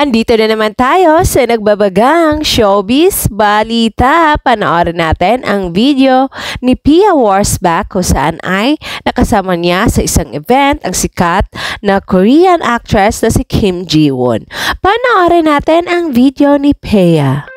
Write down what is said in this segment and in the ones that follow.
Andito na naman tayo sa nagbabagang showbiz balita. Panoorin natin ang video ni Pia Wurtzbach kung saan ay nakasama niya sa isang event ang sikat na Korean actress na si Kim Ji-woon. Panoorin natin ang video ni Pia.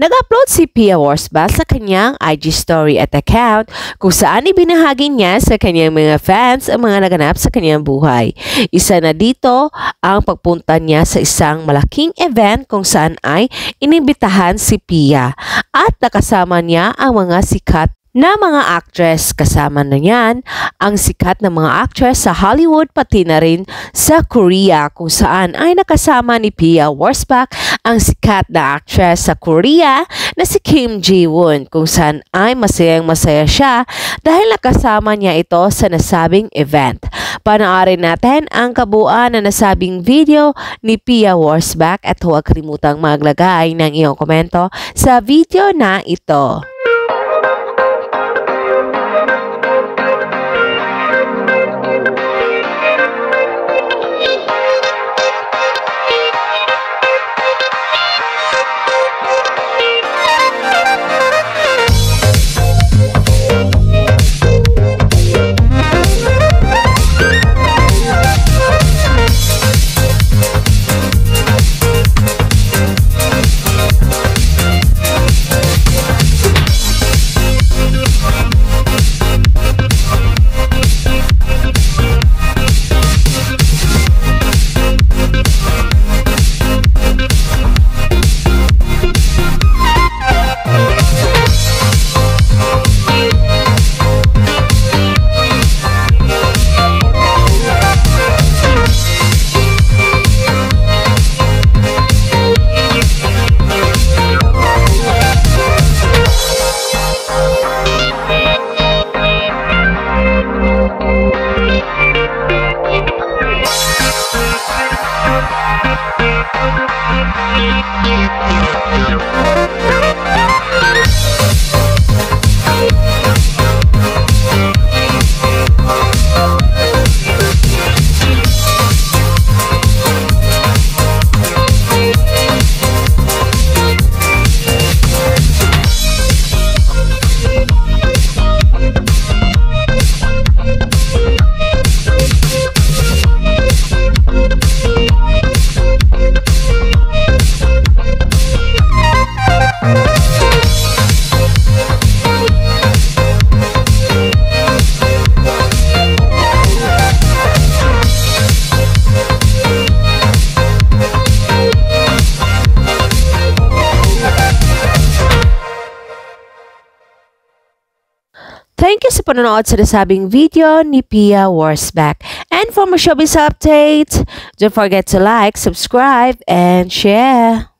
Nag-upload si Pia Wurtzbach sa kanyang IG story at account kung saan ibinahagi niya sa kanyang mga fans ang mga naganap sa kanyang buhay. Isa na dito ang pagpunta niya sa isang malaking event kung saan ay inibitahan si Pia at nakasama niya ang mga sikat na mga actress. Kasama na niyan ang sikat na mga actress sa Hollywood pati na rin sa Korea kung saan ay nakasama ni Pia Wurtzbach ang sikat na actress sa Korea na si Kim Ji-woon kung saan ay masayang-masaya siya dahil nakasama niya ito sa nasabing event. Panoorin natin ang kabuuan na nasabing video ni Pia Wurtzbach at huwag kalimutang maglagay ng iyong komento sa video na ito. Thank you sa panonood sa nasabing video ni Pia Wurtzbach. And for more showbiz updates, don't forget to like, subscribe, and share.